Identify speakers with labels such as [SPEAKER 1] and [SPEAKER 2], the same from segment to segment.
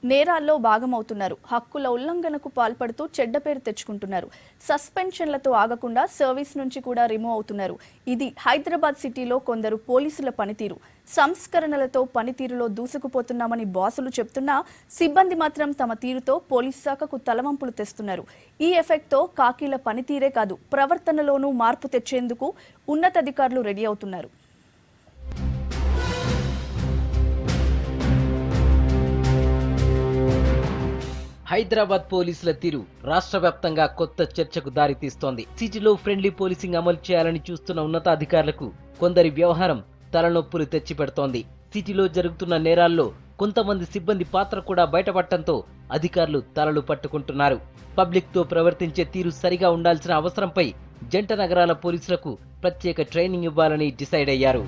[SPEAKER 1] నేరాల్లో భాగమవుతున్నారు. హక్కుల ఉల్లంఘనకు పాల్పడుతూ చెడ్డ పేరు తెచ్చుకుంటున్నారు. సస్పెన్షన్లతో ఆగకుండా సర్వీస్ నుంచి కూడా రిమూవ్ అవుతున్నారు. ఇది హైదరాబాద్ సిటీలో కొందరు పోలీసుల పనితీరు. సంస్కరణలతో పనితీరులో దూసుకుపోతున్నామని బాసులు చెప్తున్నా సిబ్బంది మాత్రం తమ తీరుతో పోలీస్ శాఖకు తలవంపులు తెస్తున్నారు. ఈ ఎఫెక్ట్తో కాకీల పనితీరే కాదు, ప్రవర్తనలోనూ మార్పు తెచ్చేందుకు ఉన్నతాధికారులు రెడీ అవుతున్నారు.
[SPEAKER 2] హైదరాబాద్ పోలీసుల తీరు రాష్ట్ర వ్యాప్తంగా కొత్త చర్చకు దారితీస్తోంది. సిటీలో ఫ్రెండ్లీ పోలీసింగ్ అమలు చేయాలని చూస్తున్న ఉన్నతాధికారులకు కొందరి వ్యవహారం తలనొప్పులు తెచ్చిపెడుతోంది. సిటీలో జరుగుతున్న నేరాల్లో కొంతమంది సిబ్బంది పాత్ర కూడా బయటపడటంతో అధికారులు తలలు పట్టుకుంటున్నారు. పబ్లిక్ తో ప్రవర్తించే తీరు సరిగా ఉండాల్సిన అవసరంపై జంట నగరాల పోలీసులకు ప్రత్యేక ట్రైనింగ్ ఇవ్వాలని డిసైడ్ అయ్యారు.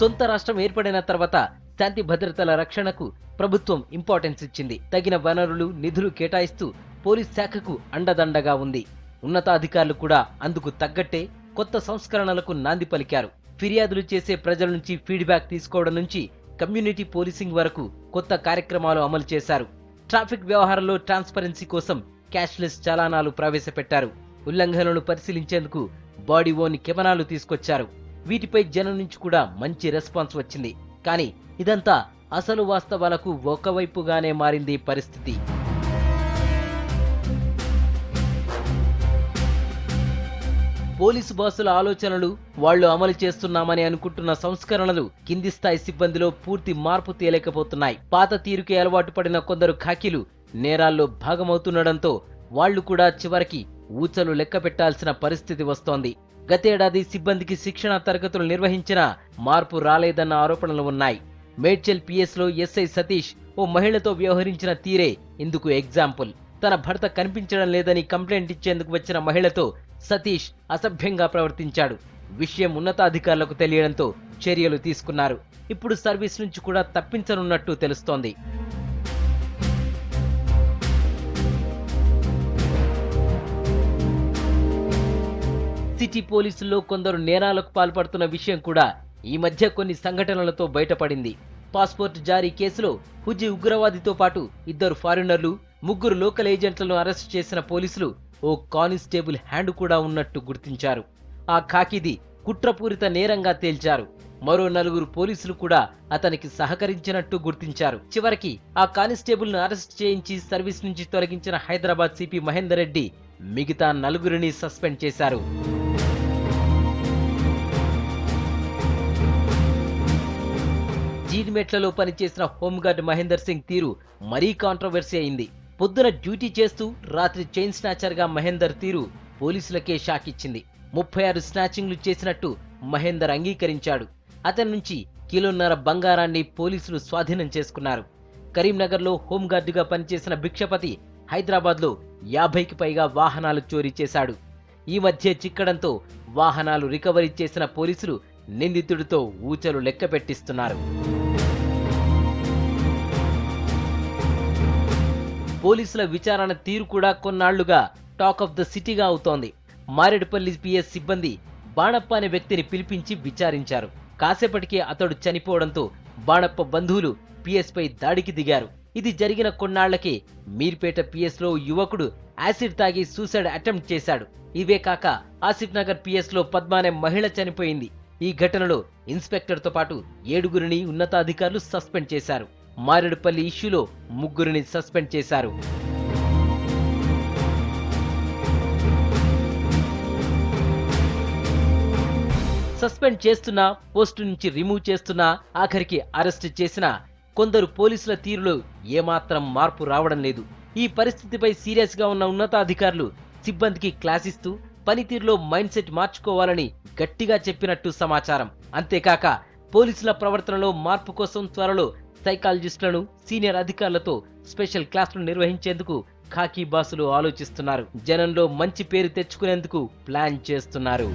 [SPEAKER 2] సొంత రాష్ట్రం ఏర్పడిన తర్వాత శాంతి భద్రతల రక్షణకు ప్రభుత్వం ఇంపార్టెన్స్ ఇచ్చింది. తగిన వనరులు, నిధులు కేటాయిస్తూ పోలీస్ శాఖకు అండదండగా ఉంది. ఉన్నతాధికారులు కూడా అందుకు తగ్గట్టే కొత్త సంస్కరణలకు నాంది పలికారు. ఫిర్యాదులు చేసే ప్రజల నుంచి ఫీడ్బ్యాక్ తీసుకోవడం నుంచి కమ్యూనిటీ పోలీసింగ్ వరకు కొత్త కార్యక్రమాలు అమలు చేశారు. ట్రాఫిక్ వ్యవహారంలో ట్రాన్స్పరెన్సీ కోసం క్యాష్లెస్ చలానాలు ప్రవేశపెట్టారు. ఉల్లంఘనలను పరిశీలించేందుకు బాడీ ఓన్ కెమెరాలు తీసుకొచ్చారు. వీటిపై జనం నుంచి కూడా మంచి రెస్పాన్స్ వచ్చింది. కానీ ఇదంతా అసలు వాస్తవాలకు ఒకవైపుగానే మారింది పరిస్థితి. పోలీసు బాసుల ఆలోచనలు, వాళ్లు అమలు చేస్తున్నామని అనుకుంటున్న సంస్కరణలు కింది స్థాయి సిబ్బందిలో పూర్తి మార్పు తేలేకపోతున్నాయి. పాత తీరుకే అలవాటు పడిన కొందరు ఖాకీలు నేరాల్లో భాగమవుతుండడంతో వాళ్లు కూడా చివరికి ఊచలు లెక్క పెట్టాల్సిన పరిస్థితి వస్తోంది. గతేడాది సిబ్బందికి శిక్షణ తరగతులు నిర్వహించినా మార్పు రాలేదన్న ఆరోపణలు ఉన్నాయి. మేడ్చల్ పిఎస్లో ఎస్ఐ సతీష్ ఓ మహిళతో వ్యవహరించిన తీరే ఇందుకు ఎగ్జాంపుల్. తన భర్త కనిపించడం లేదని కంప్లైంట్ ఇచ్చేందుకు వచ్చిన మహిళతో సతీష్ అసభ్యంగా ప్రవర్తించాడు. విషయం ఉన్నతాధికారులకు తెలియడంతో చర్యలు తీసుకున్నారు. ఇప్పుడు సర్వీస్ నుంచి కూడా తప్పించనున్నట్టు తెలుస్తోంది. సిటీ పోలీసుల్లో కొందరు నేరాలకు పాల్పడుతున్న విషయం కూడా ఈ మధ్య కొన్ని సంఘటనలతో బయటపడింది. పాస్పోర్ట్ జారీ కేసులో హుజీ ఉగ్రవాదితో పాటు 2 ఫారినర్లు, 3 లోకల్ ఏజెంట్లను అరెస్ట్ చేసిన పోలీసులు ఓ కానిస్టేబుల్ హ్యాండ్ కూడా ఉన్నట్టు గుర్తించారు. ఆ ఖాకీది కుట్రపూరిత నేరంగా తేల్చారు. మరో 4 పోలీసులు కూడా అతనికి సహకరించినట్టు గుర్తించారు. చివరికి ఆ కానిస్టేబుల్ ను అరెస్ట్ చేయించి సర్వీస్ నుంచి తొలగించిన హైదరాబాద్ సిపి మహేందర్ రెడ్డి మిగతా 4 సస్పెండ్ చేశారు. జీడిమెట్లలో పనిచేసిన హోంగార్డ్ మహేందర్ సింగ్ తీరు మరీ కాంట్రవర్సీ అయింది. పొద్దున డ్యూటీ చేస్తూ రాత్రి చైన్ స్నాచర్ గా మహేందర్ తీరు పోలీసులకే షాక్ ఇచ్చింది. 36 స్నాచింగ్లు చేసినట్టు మహేందర్ అంగీకరించాడు. అతని నుంచి 1.5 కిలోల బంగారాన్ని పోలీసులు స్వాధీనం చేసుకున్నారు. కరీంనగర్లో హోంగార్డుగా పనిచేసిన భిక్షపతి హైదరాబాద్లో 50కి పైగా వాహనాలు చోరీ చేశాడు. ఈ మధ్య చిక్కడంతో వాహనాలు రికవరీ చేసిన పోలీసులు నిందితుడితో ఊచలు లెక్క పెట్టిస్తున్నారు. పోలీసుల విచారణ తీరు కూడా కొన్నాళ్లుగా టాక్ ఆఫ్ ద సిటీగా అవుతోంది. మారేడుపల్లి పిఎస్ సిబ్బంది బాణప్ప అనే వ్యక్తిని పిలిపించి విచారించారు. కాసేపటికే అతడు చనిపోవడంతో బాణప్ప బంధువులు పిఎస్ పై దాడికి దిగారు. ఇది జరిగిన కొన్నాళ్లకే మీర్పేట పిఎస్ లో యువకుడు యాసిడ్ తాగి సూసైడ్ అటెంప్ట్ చేశాడు. ఇవే కాక ఆసిఫ్ నగర్ పిఎస్ లో పద్మ అనే మహిళ చనిపోయింది. ఈ ఘటనలో ఇన్స్పెక్టర్ తో పాటు 7 ఉన్నతాధికారులు సస్పెండ్ చేశారు. మారేడుపల్లి ఇష్యూలో 3 సస్పెండ్ చేశారు. సస్పెండ్ చేస్తున్నా, పోస్టు నుంచి రిమూవ్ చేస్తున్నా, ఆఖరికి అరెస్ట్ చేసినా కొందరు పోలీసుల తీరులో ఏమాత్రం మార్పు రావడం లేదు. ఈ పరిస్థితిపై సీరియస్ గా ఉన్న ఉన్నతాధికారులు సిబ్బందికి క్లాస్ ఇస్తూ పనితీరులో మైండ్ సెట్ మార్చుకోవాలని గట్టిగా చెప్పినట్టు సమాచారం. అంతేకాక పోలీసుల ప్రవర్తనలో మార్పు కోసం త్వరలో సైకాలజిస్టులను, సీనియర్ అధికారులతో స్పెషల్ క్లాసులు నిర్వహించేందుకు ఖాకీ బాసులు ఆలోచిస్తున్నారు. జనంలో మంచి పేరు తెచ్చుకునేందుకు ప్లాన్ చేస్తున్నారు.